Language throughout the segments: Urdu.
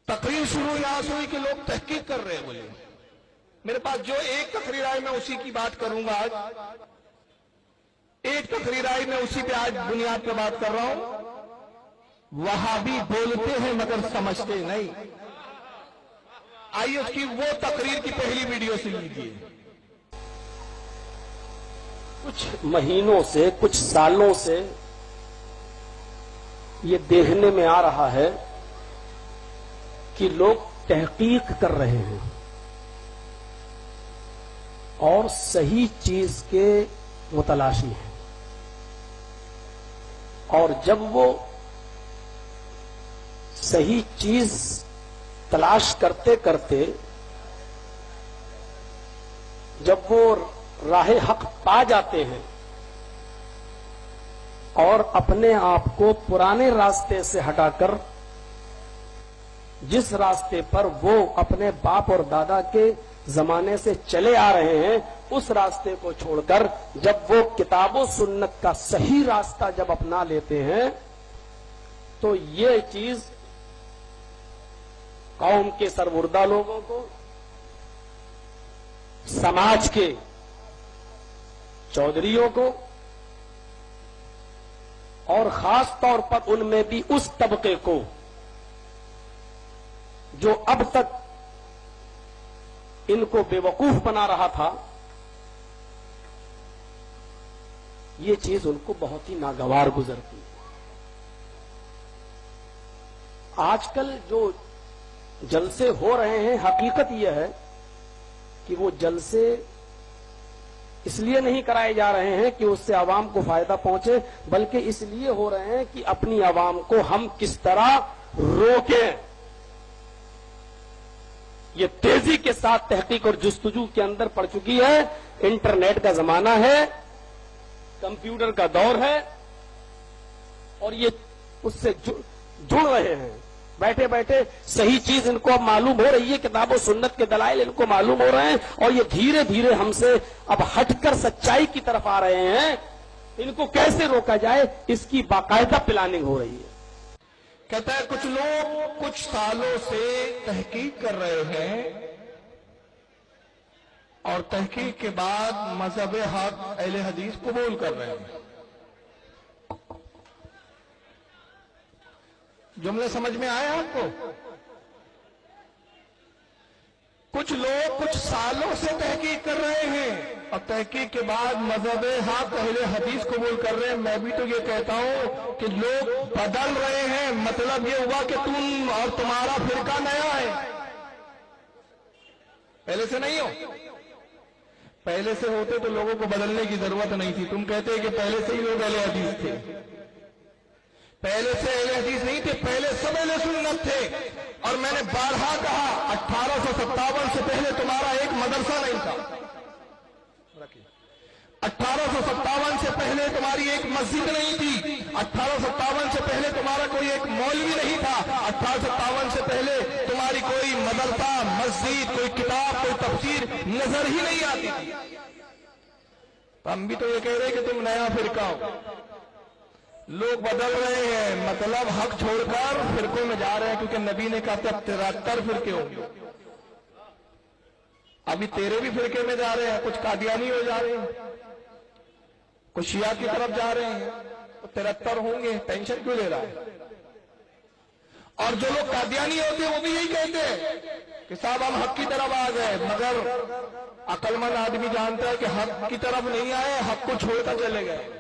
تقریر شروع یہاں سے ہوئی کہ لوگ تحقیق کر رہے ہیں. بولے میرے پاس جو ایک تقریر آئی میں اسی کی بات کروں گا. آج ایک تقریر آئی میں اسی پہ آج بنیاد پہ بات کر رہا ہوں. وہابی بولتے ہیں مگر سمجھتے نہیں. آئیے اس کی وہ تقریر کی پہلی ویڈیو سے لیجیے. کچھ مہینوں سے کچھ سالوں سے یہ دیکھنے میں آ رہا ہے کہ لوگ تحقیق کر رہے ہیں اور صحیح چیز کے متلاشی ہیں، اور جب وہ صحیح چیز تلاش کرتے کرتے جب وہ راہ حق پا جاتے ہیں اور اپنے آپ کو پرانے راستے سے ہٹا کر جس راستے پر وہ اپنے باپ اور دادا کے زمانے سے چلے آ رہے ہیں اس راستے کو چھوڑ کر جب وہ کتاب و سنت کا صحیح راستہ جب اپنا لیتے ہیں تو یہ چیز قوم کے سربردہ لوگوں کو، سماج کے چودھریوں کو، اور خاص طور پر ان میں بھی اس طبقے کو جو اب تک ان کو بے وقوف بنا رہا تھا، یہ چیز ان کو بہت ہی ناگوار گزرتی. آج کل جو جلسے ہو رہے ہیں، حقیقت یہ ہے کہ وہ جلسے اس لیے نہیں کرائے جا رہے ہیں کہ اس سے عوام کو فائدہ پہنچے، بلکہ اس لیے ہو رہے ہیں کہ اپنی عوام کو ہم کس طرح روکیں. یہ تیزی کے ساتھ تحقیق اور جستجو کے اندر پڑ چکی ہے. انٹرنیٹ کا زمانہ ہے، کمپیوٹر کا دور ہے، اور یہ اس سے جڑ رہے ہیں. بیٹھے بیٹھے صحیح چیز ان کو اب معلوم ہو رہی ہے، کتاب و سنت کے دلائل ان کو معلوم ہو رہے ہیں، اور یہ دھیرے دھیرے ہم سے اب ہٹ کر سچائی کی طرف آ رہے ہیں. ان کو کیسے روکا جائے اس کی باقاعدہ پلاننگ ہو رہی ہے. کہتا ہے کچھ لوگ کچھ سالوں سے تحقیق کر رہے ہیں اور تحقیق کے بعد مذہب حق اہل حدیث قبول کر رہے ہیں. جملے سمجھ میں آئے آپ کو؟ کچھ لوگ کچھ سالوں سے تحقیق کر رہے ہیں اور تحقیق کے بعد مذہب حق اہل حدیث قبول کر رہے ہیں. میں بھی تو یہ کہتا ہوں کہ لوگ بدل رہے ہیں. مطلب یہ ہوا کہ تم اور تمہارا فرقہ نیا ہے، پہلے سے نہیں ہو. پہلے سے ہوتے تو لوگوں کو بدلنے کی ضرورت نہیں تھی. تم کہتے کہ پہلے سے ہی لوگ اہل حدیث تھے. پہلے سے اہل حدیث نہیں تھے، پہلے سب اہل سنت تھے. اور میں نے بارہا کہا 1857 سے پہلے تمہارا ایک مدرسہ نہیں تھا. 1857 سے پہلے تمہاری ایک مسجد نہیں تھی. 1857 سے پہلے تمہارا کوئی ایک مولوی نہیں تھا. 1857 سے پہلے تمہاری کوئی مدرسہ، مسجد، کوئی کتاب، کوئی تفسیر نظر ہی نہیں آتی تھی. ہم بھی تو یہ کہہ رہے کہ تم نیا فرقہ ہو. لوگ بدل رہے ہیں، مطلب حق چھوڑ کر فرقوں میں جا رہے ہیں، کیونکہ نبی نے کہا تھا 73 فرقے ہوں گے. ابھی تیرے بھی فرقے میں جا رہے ہیں. کچھ قادیانی ہو جا رہے ہیں، کچھ شیعہ کی طرف جا رہے ہیں. تو 73 ہوں گے، ٹینشن کیوں لے رہا ہے؟ اور جو لوگ قادیانی ہوتے ہیں وہ بھی یہی کہتے ہیں کہ صاحب ہم حق کی طرف آ گئے. مگر عقل مند آدمی جانتا ہے کہ حق کی طرف نہیں آئے، حق کو چھوڑ کر چلے گئے.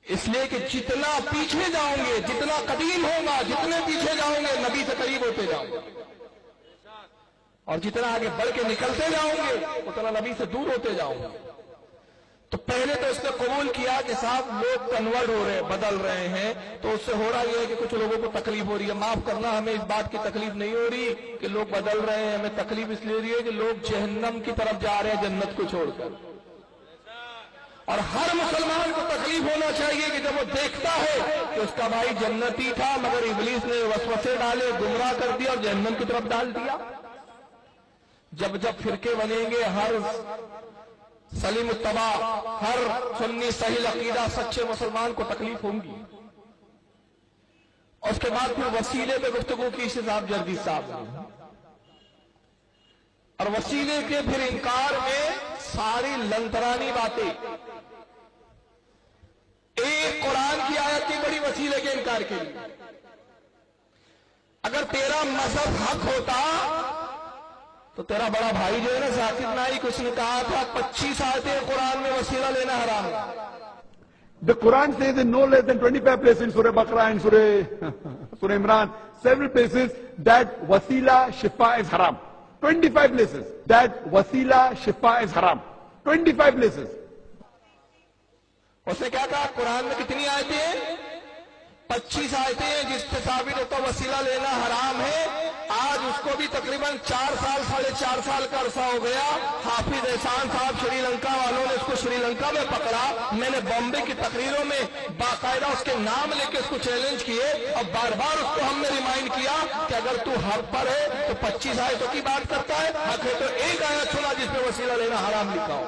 اس لیے کہ جتنا پیچھے جاؤں گے، جتنا قدیم ہوگا، جتنے پیچھے جاؤں گے نبی سے قریب ہوتے جاؤں گے، اور جتنا آگے بڑھ کے نکلتے جاؤں گے اتنا نبی سے دور ہوتے جاؤں گے. تو پہلے تو اس نے قبول کیا کہ صاحب لوگ کنورٹ ہو رہے ہیں، بدل رہے ہیں. تو اس سے ہو رہا یہ ہے کہ کچھ لوگوں کو تکلیف ہو رہی ہے. معاف کرنا، ہمیں اس بات کی تکلیف نہیں ہو رہی کہ لوگ بدل رہے ہیں. ہمیں تکلیف اس لیے ہو رہی ہے کہ لوگ جہنم کی طرف جا رہے ہیں جنت کو چھوڑ کر. اور ہر مسلمان کو تکلیف ہونا چاہیے کہ جب وہ دیکھتا ہے کہ اس کا بھائی جنتی تھا مگر ابلیس نے وسوسے ڈالے، گمراہ کر دیا اور جہنم کی طرف ڈال دیا. جب جب فرقے بنیں گے، ہر سلیم اتباع، ہر سنی صحیح عقیدہ سچے مسلمان کو تکلیف ہوں گی. اور اس کے بعد پھر وسیلے پہ گفتگو کی صاحب جردی صاحب نے، اور وسیلے کے پھر انکار میں ساری لنترانی باتیں، ایک قرآن کی آیت کی بڑی وسیلے کے انکار کے لیے۔ اگر تیرا مذہب حق ہوتا تو تیرا بڑا بھائی جو ہے نا ذاکر نائک، اس نے کہا تھا 25 آیتیں قرآن میں وسیلہ لینا حرام ہے۔ The Quran says in no less than 25 places in Surah Baqarah and Surah Imran, several places that wasila shifa is haram. 25 places that wasila shifa is haram. 25 places. اس نے کیا کہا؟ قرآن میں کتنی آیتیں ہیں؟ 25 آیتیں ہیں جس سے ثابت ہوتا وسیلہ لینا حرام ہے۔ آج اس کو بھی تقریباً 4 سال 4.5 سال کا عرصہ ہو گیا۔ حافظ احسان صاحب شری لنکا والوں نے اس کو شری لنکا میں پکڑا، میں نے بامبے کی تقریروں میں باقاعدہ اس کے نام لے کے اس کو چیلنج کیے، اور بار بار اس کو ہم نے ریمائنڈ کیا کہ اگر تو حق پر ہے تو 25 آیتوں کی بات کرتا ہے، حق ہے تو ایک آیت سنا جس میں وسیلہ لینا حرام لکھا ہو۔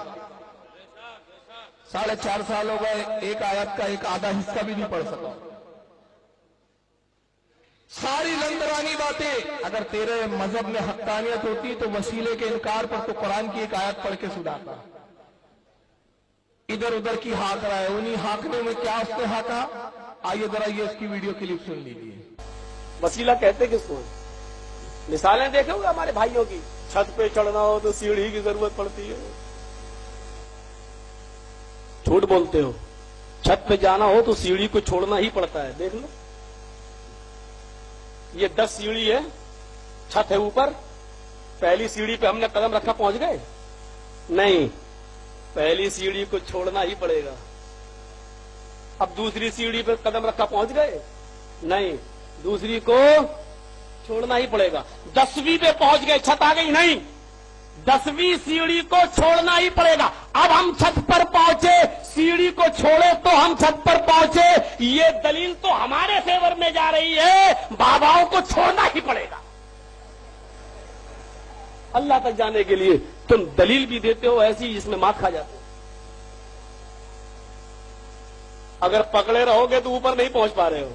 4.5 سال ہو گئے، ایک آیت کا ایک آدھا حصہ بھی نہیں پڑھ سکا۔ ساری لندرانی باتیں، اگر تیرے مذہب میں حقانیت ہوتی تو وسیلے کے انکار پر تو قرآن کی ایک آیت پڑھ کے سناتا۔ ادھر ادھر کی ہاک رہا ہے، انہی ہاکنے میں کیا اس نے ہاکا؟ آئیے ذرا یہ اس کی ویڈیو کلپ سن لیجیے۔ وسیلہ کہتے کس کو؟ مثالیں دیکھے ہوگے ہمارے بھائیوں کی، چھت پہ چڑھنا ہو تو سیڑھی کی ضرورت پڑتی ہے، جھوٹ بولتے ہو۔ چھت پہ جانا ہو تو سیڑھی کو چھوڑنا ہی پڑتا ہے، دیکھ لو۔ یہ 10 سیڑھی ہے، چھت ہے اوپر، پہلی سیڑھی پہ ہم نے قدم رکھا پہنچ گئے؟ نہیں، پہلی سیڑھی کو چھوڑنا ہی پڑے گا۔ اب دوسری سیڑھی پہ قدم رکھا پہنچ گئے؟ نہیں، دوسری کو چھوڑنا ہی پڑے گا۔ 10ویں پہ پہنچ گئے، چھت آ گئی؟ نہیں، 10ویں سیڑھی کو چھوڑنا ہی پڑے گا۔ اب ہم چھت پر پہنچے، سیڑھی کو چھوڑے تو ہم چھت پر پہنچے، یہ دلیل تو ہمارے فیور میں جا رہی ہے، باباؤں کو چھوڑنا ہی پڑے گا۔ اللہ تک جانے کے لیے تم دلیل بھی دیتے ہو ایسی جس میں ماں کھا جاتے ہو۔ اگر پکڑے رہو گے تو اوپر نہیں پہنچ پا رہے ہو،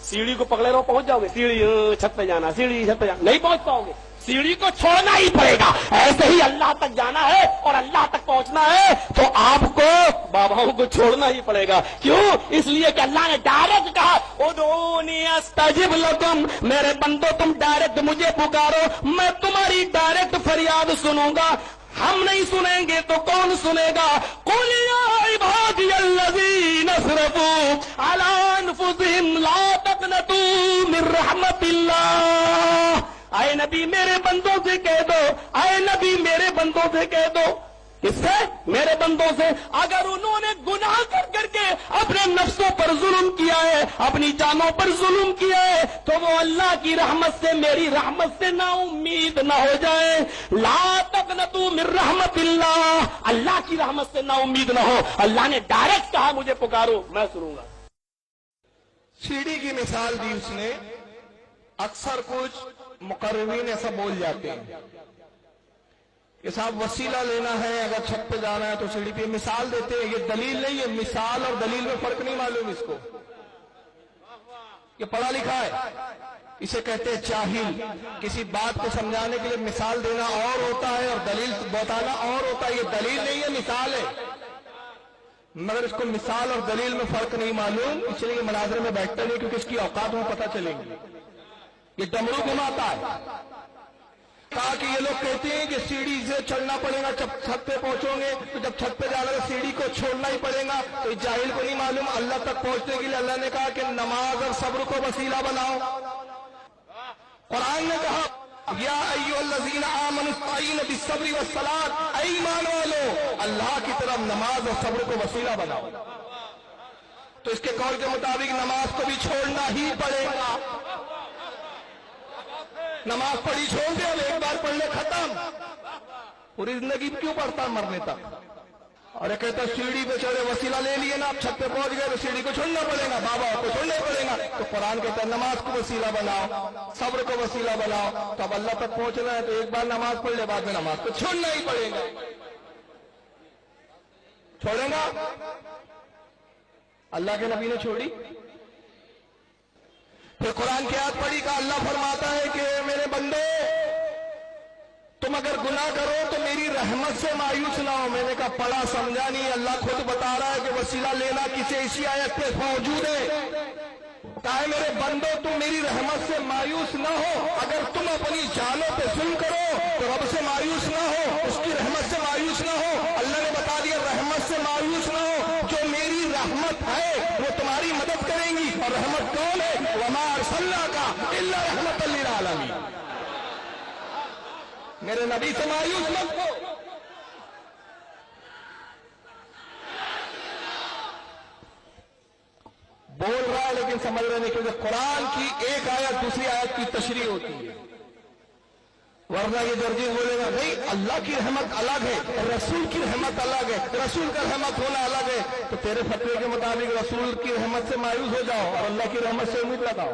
سیڑھی کو پکڑے رہو پہنچ جاؤ گے، سیڑھی چھت پہ جانا، سیڑھی چھت پہ جانا، نہیں پہنچ پاؤ گے، سیڑھی کو چھوڑنا ہی پڑے گا۔ ایسے ہی اللہ تک جانا ہے اور اللہ تک پہنچنا ہے تو آپ کو باباؤں کو چھوڑنا ہی پڑے گا۔ کیوں؟ اس لیے کہ اللہ نے ڈائریکٹ کہا ادعونی استجب لکم، میرے بندو تم ڈائریکٹ مجھے پکارو، میں تمہاری ڈائریکٹ فریاد سنوں گا۔ ہم نہیں سنیں گے تو کون سنے گا؟ قل یا عبادی الذین اسرفوا علی انفسہم لا تقنطوا من رحمت اللہ۔ اے نبی میرے بندوں سے کہہ دو، اے نبی میرے بندوں سے کہہ دو، کس سے؟ میرے بندوں سے، اگر انہوں نے گناہ کر کر کے اپنے نفسوں پر ظلم کیا ہے، اپنی جانوں پر ظلم کیا ہے، تو وہ اللہ کی رحمت سے، میری رحمت سے نا امید نہ ہو جائیں۔ لا تقنطوا من رحمت اللہ، اللہ کی رحمت سے نا امید نہ ہو۔ اللہ نے ڈائریکٹ کہا مجھے پکارو، میں سنوں گا۔ سیڑھی کی مثال دی اس نے۔ اکثر کچھ مقررین ایسا بول جاتے ہیں کہ صاحب وسیلہ لینا ہے، اگر چھت پہ جانا ہے تو سیڑھی پہ، مثال دیتے ہیں، یہ دلیل نہیں ہے۔ مثال اور دلیل میں فرق نہیں معلوم اس کو، یہ پڑھا لکھا ہے، اسے کہتے ہیں جاہل۔ کسی بات کو سمجھانے کے لیے مثال دینا اور ہوتا ہے اور دلیل بتانا اور ہوتا ہے، یہ دلیل نہیں ہے، مثال ہے۔ مگر اس کو مثال اور دلیل میں فرق نہیں معلوم، اس لیے مناظرے میں بیٹھتا نہیں، کیونکہ اس کی اوقات میں پتہ چلیں گی۔ یہ ڈمرو گھماتا ہے۔ کہا کہ یہ لوگ کہتے ہیں کہ سیڑھی سے چڑھنا پڑے گا، جب چھت پہ پہنچو گے تو جب چھت پہ جانا تو سیڑھی کو چھوڑنا ہی پڑے گا، تو اس جاہل کو نہیں معلوم اللہ تک پہنچنے کے لیے اللہ نے کہا کہ نماز اور صبر کو وسیلہ بناؤ۔ قرآن نے کہا یا ایھا الذین آمنوا استعینوا بالصبر والصلاۃ، اے ایمان والو اللہ کی طرف نماز اور صبر کو وسیلہ بناؤ۔ تو اس کے قول کے مطابق نماز کو بھی چھوڑنا ہی پڑے گا۔ نماز پڑھی چھوڑ دے، اب ایک بار پڑھ لے ختم، پوری زندگی کیوں پڑھتا مرنے تک؟ اور یہ کہتا سیڑھی پہ چڑھے وسیلہ لے لیے نا، اب چھت پہ پہنچ گئے تو سیڑھی کو چھوڑنا پڑے گا، بابا کو چھوڑنا پڑے گا۔ تو قرآن کہتا ہے نماز کو وسیلہ بناؤ، صبر کو وسیلہ بناؤ۔ تو اب اللہ تک پہنچنا ہے تو ایک بار نماز پڑھ لے، بعد میں نماز کو چھوڑنا ہی پڑے گا۔ چھوڑے گا؟ اللہ کے نبی نے چھوڑی؟ پھر قرآن کی آیت پڑھی کا اللہ فرماتا ہے کہ میرے بندے تم اگر گناہ کرو تو میری رحمت سے مایوس نہ ہو. میں نے کہا پڑھا سمجھا نہیں. اللہ خود بتا رہا ہے کہ وسیلہ لینا کسی ایسی آیت پہ موجود ہے. کہا ہے میرے بندو تم میری رحمت سے مایوس نہ ہو. اگر تم اپنی جانوں پہ ظلم کرو تو رب سے مایوس نہ ہو, اس کی رحمت سے مایوس نہ ہو. اللہ نے بتا دیا رحمت سے مایوس نہ ہو. جو میری رحمت ہے وہ تمہاری مدد کریں گی. اور رحمت کون ہے؟ وما ارسلناک الا رحمۃ للعالمین. میرے نبی سے مایوس مت ہو. بول رہا ہے لیکن سمجھ رہے نہیں, کیونکہ قرآن کی ایک آیت دوسری آیت کی تشریح ہوتی ہے. ورنہ یہ درجی بولے گا نہیں اللہ کی رحمت الگ ہے, رسول کی رحمت الگ ہے, رسول کا رحمت ہونا الگ ہے. تو تیرے فتوے کے مطابق رسول کی رحمت سے مایوس ہو جاؤ اور اللہ کی رحمت سے امید لگاؤ.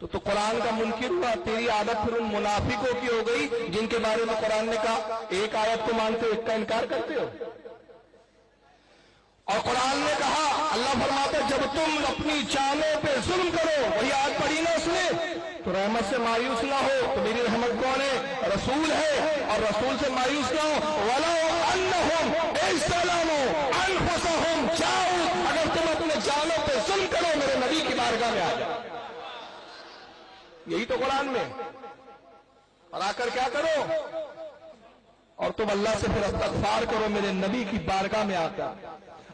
تو قرآن کا منکر ہوا. تیری عادت پھر ان منافقوں کی ہو گئی جن کے بارے میں قرآن نے کہا ایک آیت کو مانتے ہو ایک کا انکار کرتے ہو. اور قرآن نے کہا اللہ فرماتا جب تم اپنی جانوں پہ ظلم کرو, وہی آیت پڑھی نا اس نے, تو رحمت سے مایوس نہ ہو. تو میری رحمت کون ہے؟ رسول ہے, اور رسول سے مایوس نہ ہو. وَلَوْ أَنَّهُمْ إِذْ ظَلَمُوا أَنفُسَهُمْ جَاءُوكَ, اگر تم اپنے جانوں پہ ظلم کرو میرے نبی کی بارگاہ میں آ جاؤ. یہی تو قرآن میں. اور آ کر کیا کرو؟ اور تم اللہ سے پھر استغفار کرو میرے نبی کی بارگاہ میں آ کر.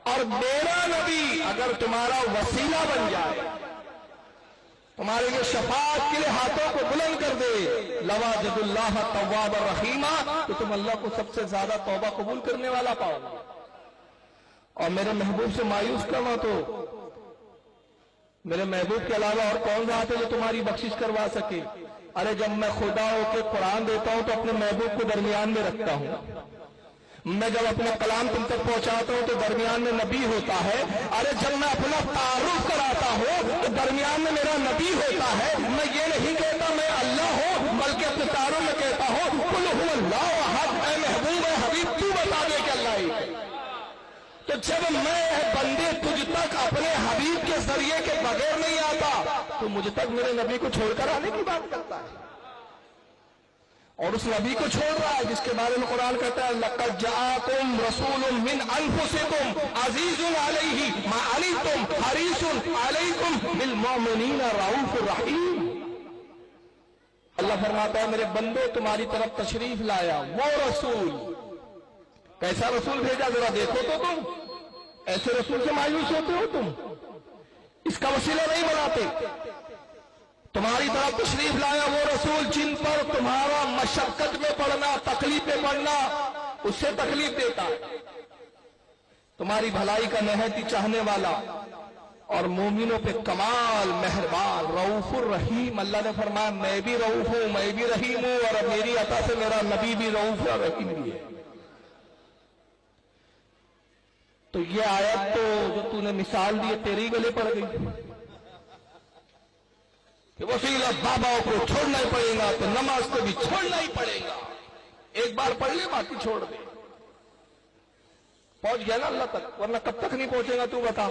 اور میرا نبی اگر تمہارا وسیلہ بن جائے, تمہارے لیے شفاعت کے لیے ہاتھوں کو بلند کر دے, لَوَجَدُ اللَّهَ تَوَّابًا رَحِيمًا, تو تم اللہ کو سب سے زیادہ توبہ قبول کرنے والا پاؤ. اور میرے محبوب سے مایوس کرنا تو میرے محبوب کے علاوہ اور کون ذات ہے جو تمہاری بخشش کروا سکے؟ ارے جب میں خدا ہو کے قرآن دیتا ہوں تو اپنے محبوب کو درمیان میں رکھتا ہوں. میں جب اپنا کلام تم تک پہنچاتا ہوں تو درمیان میں نبی ہوتا ہے. ارے جب میں اپنا تعارف کراتا ہوں تو درمیان میں میرا نبی ہوتا ہے. میں یہ نہیں کہتا میں اللہ ہوں, بلکہ اپنے تعارف میں کہتا ہوں قل هو اللہ احد. اے محبوب اے حبیب تو بتا دے کہ اللہ ہی ہے. تو جب میں بندے تجھ تک اپنے حبیب کے ذریعے کے بغیر نہیں آتا تو مجھ تک میرے نبی کو چھوڑ کر آنے کی بات کرتا ہے, اور اس نبی کو چھوڑ رہا ہے جس کے بارے میں قرآن کہتا ہے لَقَدْ جَاءَكُمْ رَسُولٌ مِّنْ أَنفُسِكُمْ عَزِيزٌ عَلَيْهِ مَا عَنِتُّمْ حَرِيصٌ عَلَيْكُمْ بِالْمُؤْمِنِينَ رَءُوفٌ رَحِيمٌ. اللہ فرماتا ہے میرے بندو تمہاری طرف تشریف لایا وہ رسول. کیسا رسول بھیجا ذرا دیکھو تو تم. ایسے رسول سے مایوس ہوتے ہو تم, اس کا وسیلہ نہیں بناتے. تمہاری طرف تشریف لایا وہ رسول جن پر تمہارا مشقت میں پڑنا, تکلیف میں پڑنا اس سے تکلیف دیتا, تمہاری بھلائی کا نہایت چاہنے والا اور مومنوں پہ کمال مہربان رؤوف الرحیم. اللہ نے فرمایا میں بھی رؤوف ہوں, میں بھی رحیم ہوں, اور میری عطا سے میرا نبی بھی رؤوف اور رحیم بھی ہے. تو یہ آیت تو جو تو نے مثال دی تیری گلے پڑ گئی کہ وسیلہ باباؤں کو چھوڑنا ہی پڑے گا تو نماز کو بھی چھوڑنا ہی پڑے گا. ایک بار پڑھ لے باقی چھوڑ دے. پہنچ گیا نا اللہ تک, ورنہ کب تک نہیں پہنچے گا تو بتا.